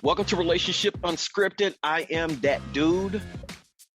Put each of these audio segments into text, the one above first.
Welcome to Relationship Unscripted. I am that dude,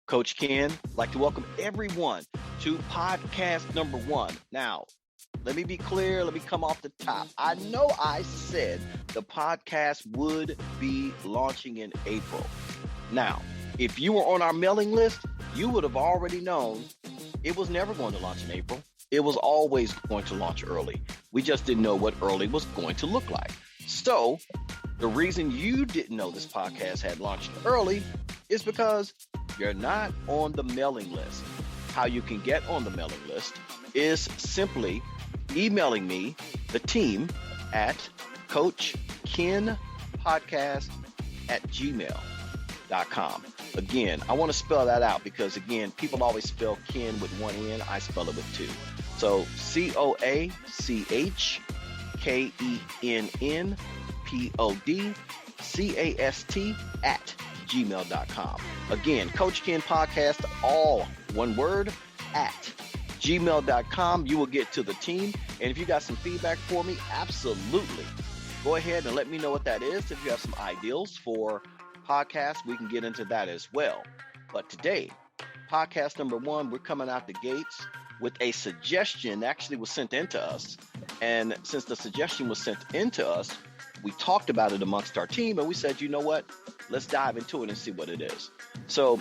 Coach Kenn. I'd like to welcome everyone to podcast number 1. Now, let me be clear. Let me come off the top. I know I said the podcast would be launching in April. Now, if you were on our mailing list, you would have already known it was never going to launch in April. It was always going to launch early. We just didn't know what early was going to look like. So the reason you didn't know this podcast had launched early is because you're not on the mailing list. How you can get on the mailing list is simply emailing me, the team, at coachkennpodcast@gmail.com. Again, I want to spell that out because, again, people always spell Ken with one N. I spell it with two. So CoachKennPodcast@gmail.com. Again, Coach Kenn Podcast, all one word, at gmail.com. You will get to the team. And if you got some feedback for me, absolutely. Go ahead and let me know what that is. If you have some ideals for podcasts, we can get into that as well. But today, podcast number 1, we're coming out the gates with a suggestion that actually was sent into us. And since the suggestion was sent into us, we talked about it amongst our team and we said, you know what, let's dive into it and see what it is. So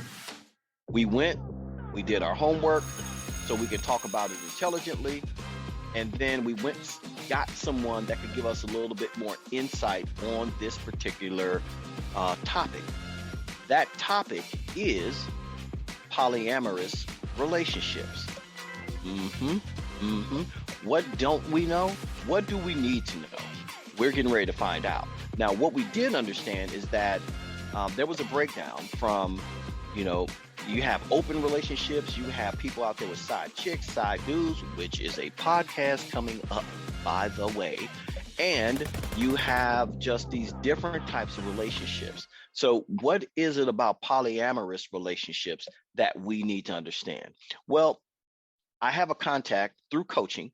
we did our homework so we could talk about it intelligently. And then we got someone that could give us a little bit more insight on this particular topic. That topic is polyamorous relationships. What don't we know? What do we need to know? We're getting ready to find out. Now, what we did understand is that there was a breakdown from, you have open relationships, you have people out there with side chicks, side dudes, which is a podcast coming up, by the way, and you have just these different types of relationships. So what is it about polyamorous relationships that we need to understand? Well, I have a contact through coaching,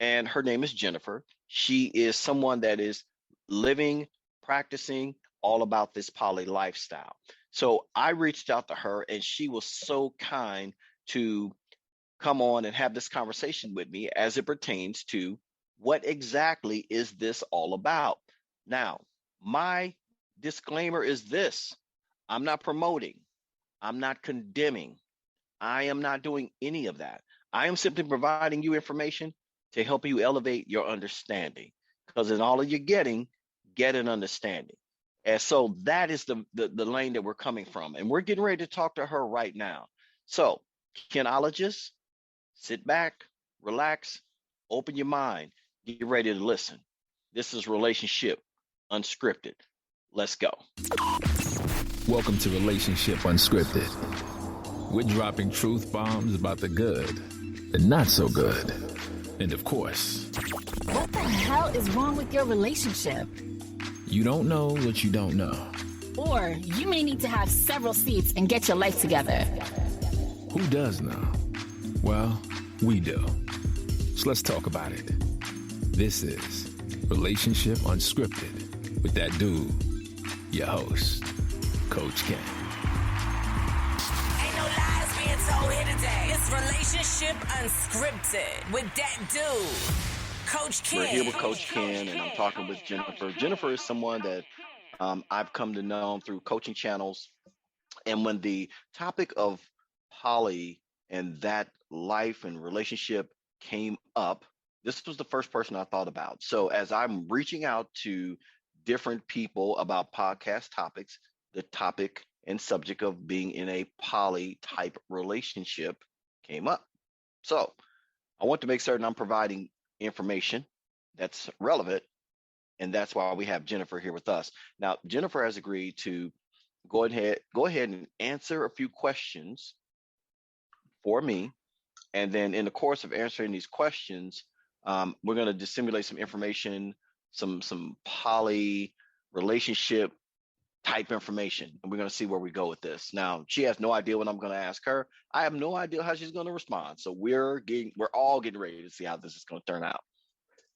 and her name is Jennifer. She is someone that is living, practicing all about this poly lifestyle. So I reached out to her, and she was so kind to come on and have this conversation with me as it pertains to what exactly is this all about. Now, my disclaimer is this: I'm not promoting, I'm not condemning, I am not doing any of that. I am simply providing you information to help you elevate your understanding, because in all of your getting, get an understanding. And so that is the lane that we're coming from. And we're getting ready to talk to her right now. So, Kennologists, sit back, relax, open your mind, get ready to listen. This is Relationship Unscripted. Let's go. Welcome to Relationship Unscripted. We're dropping truth bombs about the good, the not so good, and of course, what the hell is wrong with your relationship? You don't know what you don't know. Or you may need to have several seats and get your life together. Who does know? Well, we do. So let's talk about it. This is Relationship Unscripted with that dude, your host, Coach Kenn. Here today. It's Relationship Unscripted with that dude, Coach Kenn. We're here with Coach Kenn, and I'm talking with Jennifer. Jennifer is someone that I've come to know through coaching channels. And when the topic of poly and that life and relationship came up, this was the first person I thought about. So as I'm reaching out to different people about podcast topics, the topic and subject of being in a poly type relationship came up. So I want to make certain I'm providing information that's relevant, and that's why we have Jennifer here with us. Now, Jennifer has agreed to go ahead and answer a few questions for me, and then in the course of answering these questions, we're going to dissimulate some information, some poly relationship type information, and we're going to see where we go with this. Now, she has no idea what I'm going to ask her. I have no idea how she's going to respond. So we're all getting ready to see how this is going to turn out.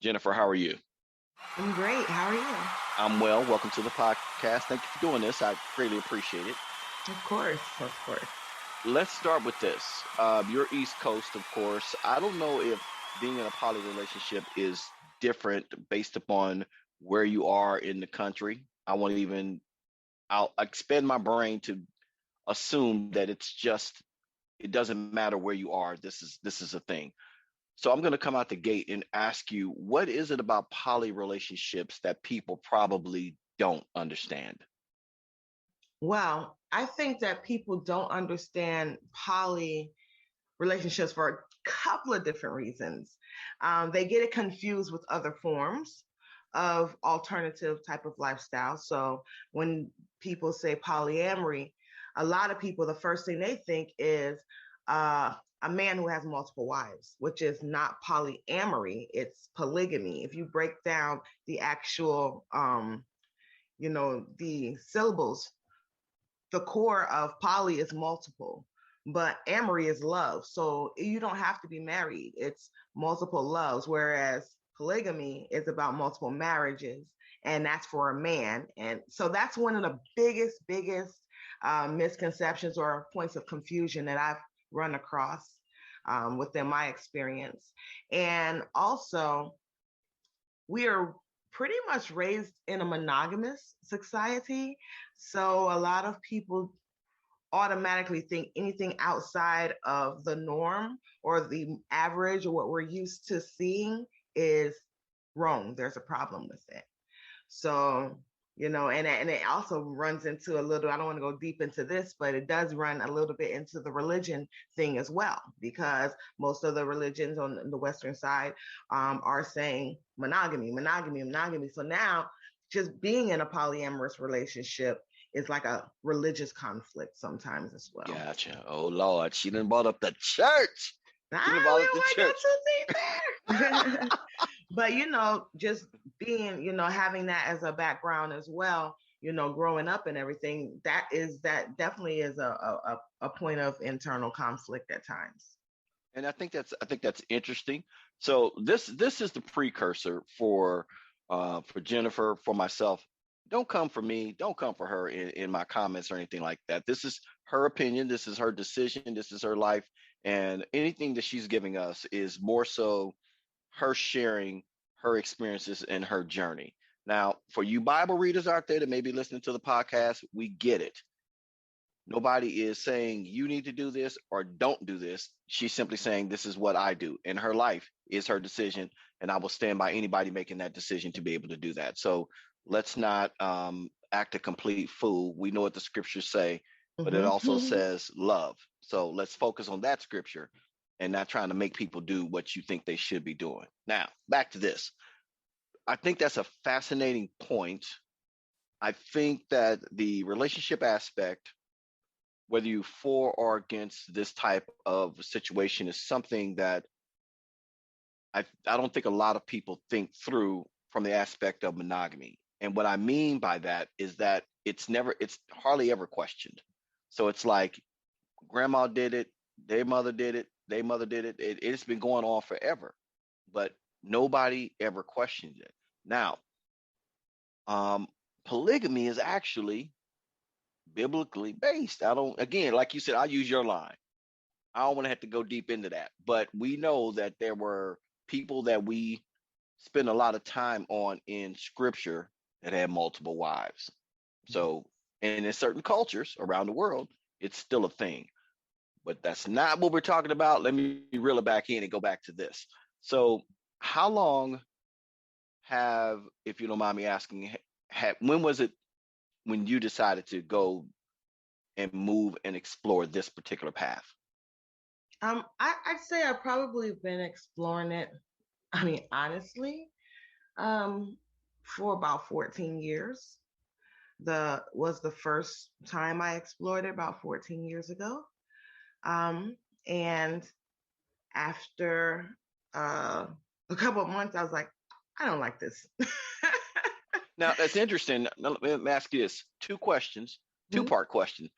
Jennifer, how are you? I'm great. How are you? I'm well. Welcome to the podcast. Thank you for doing this. I greatly appreciate it. Of course, of course. Let's start with this. You're East Coast, of course. I don't know if being in a poly relationship is different based upon where you are in the country. I'll expend my brain to assume that it doesn't matter where you are. This is a thing. So I'm going to come out the gate and ask you, what is it about poly relationships that people probably don't understand? Well, I think that people don't understand poly relationships for a couple of different reasons. They get it confused with other forms of alternative type of lifestyle. So when people say polyamory, a lot of people, the first thing they think is a man who has multiple wives, which is not polyamory, it's polygamy. If you break down the actual, the syllables, the core of poly is multiple, but amory is love. So you don't have to be married. It's multiple loves, whereas polygamy is about multiple marriages, and that's for a man. And so that's one of the biggest misconceptions or points of confusion that I've run across within my experience. And also, we are pretty much raised in a monogamous society. So a lot of people automatically think anything outside of the norm or the average or what we're used to seeing is wrong. There's a problem with it. So, and it also runs into a little, I don't want to go deep into this, but it does run a little bit into the religion thing as well, because most of the religions on the Western side are saying monogamy, monogamy, monogamy. So now just being in a polyamorous relationship is like a religious conflict sometimes as well. Gotcha. Oh Lord, she done brought up the church. She done We brought up don't the want to church. go too deep there. But just being, having that as a background as well, growing up and everything, that definitely is a point of internal conflict at times. And I think that's interesting. So this is the precursor for Jennifer, for myself. Don't come for me. Don't come for her in my comments or anything like that. This is her opinion. This is her decision. This is her life. And anything that she's giving us is more so her sharing her experiences and her journey. Now, for you Bible readers out there that may be listening to the podcast, we get it. Nobody is saying you need to do this or don't do this. She's simply saying this is what I do, and her life is her decision, and I will stand by anybody making that decision to be able to do that. So let's not act a complete fool. We know what the scriptures say, but it also says love. So let's focus on that scripture and not trying to make people do what you think they should be doing. Now, back to this. I think that's a fascinating point. I think that the relationship aspect, whether you for or against this type of situation, is something that I don't think a lot of people think through from the aspect of monogamy. And what I mean by that is that it's hardly ever questioned. So it's like grandma did it, their mother did it, their mother did it. It's been going on forever, but nobody ever questions it. Now, polygamy is actually biblically based. Again, like you said, I'll use your line. I don't want to have to go deep into that, but we know that there were people that we spend a lot of time on in scripture that had multiple wives. So, and in certain cultures around the world, it's still a thing. But that's not what we're talking about. Let me reel it back in and go back to this. So, how long if you don't mind me asking, when was it when you decided to go and move and explore this particular path? I'd say I've probably been exploring it, honestly, for about 14 years. Was the first time I explored it about 14 years ago. And after a couple of months, I was like, I don't like this. Now, that's interesting. Now, let me ask you this. Two questions, two-part question.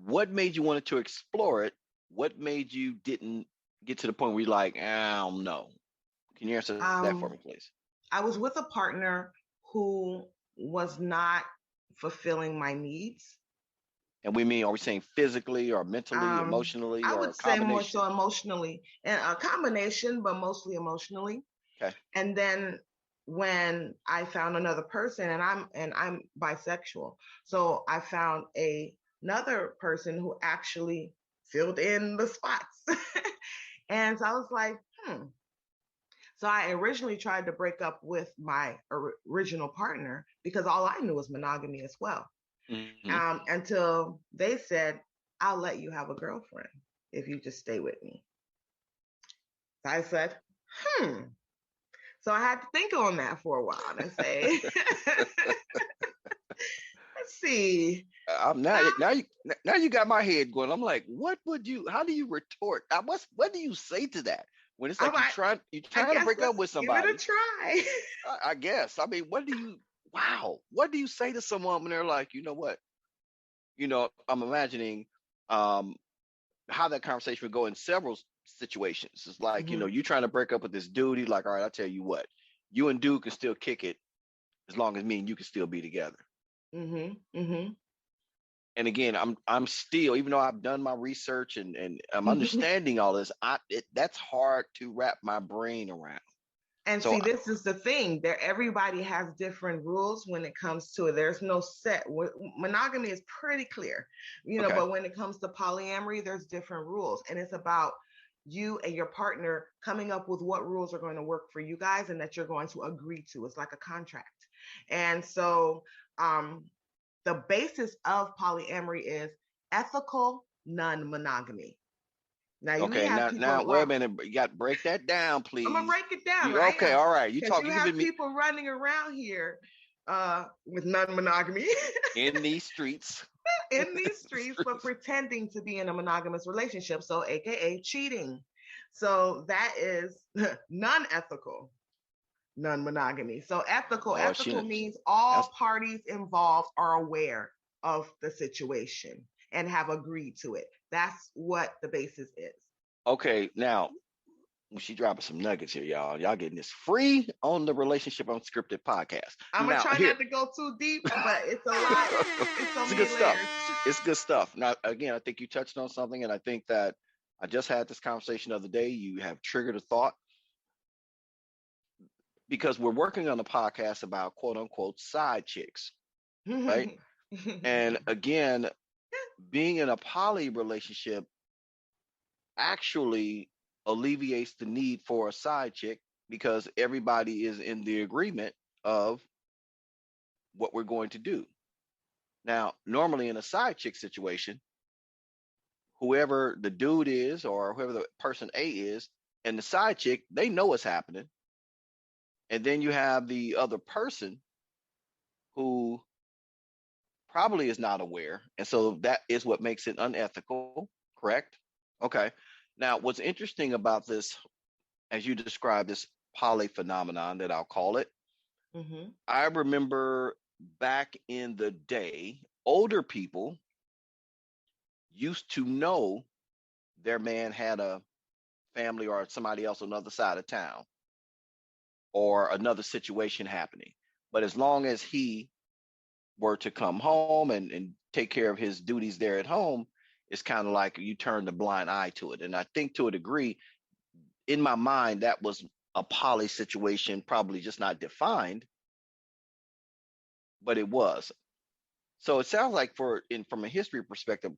What made you want to explore it? What made you didn't get to the point where you're like, I don't know? Can you answer that for me, please? I was with a partner who was not fulfilling my needs. And are we saying physically or mentally, emotionally, I or would a say more combination? so emotionally, and a combination, but mostly emotionally. Okay. And then when I found another person, and I'm bisexual, so I found another person who actually filled in the spots. And so I was like, So I originally tried to break up with my original partner because all I knew was monogamy as well. Mm-hmm. Until they said, I'll let you have a girlfriend if you just stay with me. So I said, So I had to think on that for a while and say, let's see. Now you got my head going. I'm like, how do you retort? What do you say to that? When it's like I'm like, you're I trying to guess break up let's with give it a somebody. try. I guess. I mean, what do you say to someone when they're like, you know what? I'm imagining how that conversation would go in several situations. It's like, you trying to break up with this dude. He's like, all right, I'll tell you what, you and dude can still kick it as long as me and you can still be together. And again, I'm still, even though I've done my research and I'm understanding all this, that's hard to wrap my brain around. And So see, this is the thing. Everybody has different rules when it comes to it. There's no set. Monogamy is pretty clear, okay, but when it comes to polyamory, there's different rules. And it's about you and your partner coming up with what rules are going to work for you guys and that you're going to agree to. It's like a contract. And so the basis of polyamory is ethical non-monogamy. Now you okay, have people. now wait a minute, you got to break that down, please. I'm gonna break it down. Okay, all right. You have people running around here with non-monogamy in these streets. But pretending to be in a monogamous relationship, so AKA cheating. So that is non-ethical non-monogamy. So ethical means all parties involved are aware of the situation and have agreed to it. That's what the basis is. Okay, now she dropping some nuggets here, y'all. Y'all getting this free on the Relationship Unscripted podcast. I'm gonna try not to go too deep, but it's a lot. It's good stuff. It's good stuff. Now, again, I think you touched on something, and I think that I just had this conversation the other day. You have triggered a thought because we're working on a podcast about quote unquote side chicks, right? And again, being in a poly relationship actually alleviates the need for a side chick because everybody is in the agreement of what we're going to do. Now, normally in a side chick situation, whoever the dude is or whoever the person A is and the side chick, they know what's happening. And then you have the other person who probably is not aware. And so that is what makes it unethical, correct? Okay. Now, what's interesting about this, as you describe this poly phenomenon that I'll call it, I remember back in the day, older people used to know their man had a family or somebody else on the other side of town or another situation happening. But as long as he were to come home and take care of his duties there at home, it's kind of like you turn the blind eye to it. And I think to a degree, in my mind, that was a poly situation, probably just not defined, but it was. So it sounds like from a history perspective,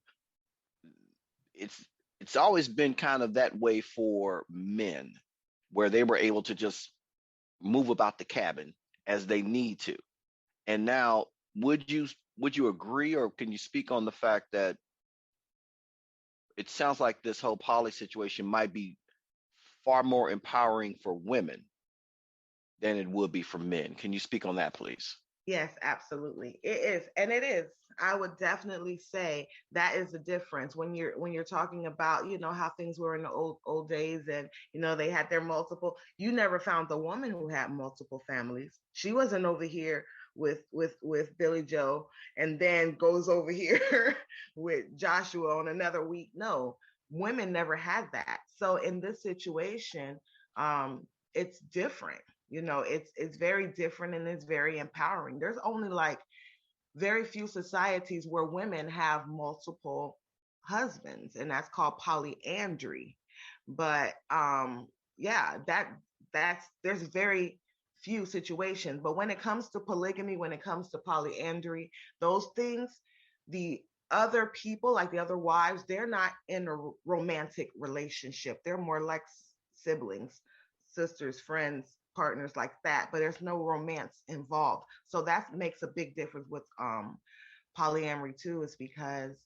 it's always been kind of that way for men, where they were able to just move about the cabin as they need to. And now, would you agree, or can you speak on the fact that it sounds like this whole poly situation might be far more empowering for women than it would be for men? Can you speak on that, please? Yes, absolutely. It is. And it is. I would definitely say that is the difference when you're talking about, how things were in the old days and, they had their multiple. You never found the woman who had multiple families. She wasn't over here with Billy Joe and then goes over here with Joshua on another week. No, women never had that. So in this situation, it's different. You know, it's very different and it's very empowering. There's only like very few societies where women have multiple husbands, and that's called polyandry. But yeah, there's very few situations. But when it comes to polygamy, when it comes to polyandry, those things, the other people, like the other wives, they're not in a romantic relationship. They're more like siblings, sisters, friends, partners, like that, but there's no romance involved. So that makes a big difference with polyamory too, is because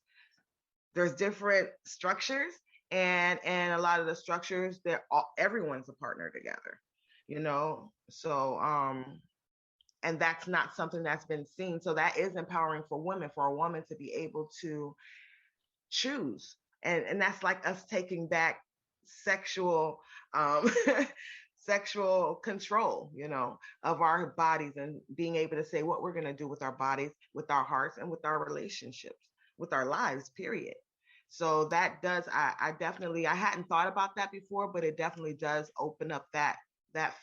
there's different structures, and a lot of the structures, everyone's a partner together, you know. So and that's not something that's been seen. So that is empowering for women, for a woman to be able to choose. And that's like us taking back sexual sexual control, you know, of our bodies, and being able to say what we're going to do with our bodies, with our hearts, and with our relationships, with our lives, period. So that does, I definitely, I hadn't thought about that before, but it definitely does open up that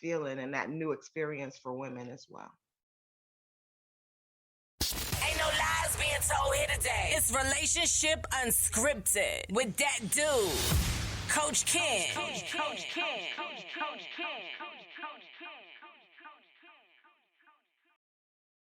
feeling and that new experience for women as well. Ain't no lies being told here today. It's Relationship Unscripted with that dude, Coach Kenn. Coach Kenn.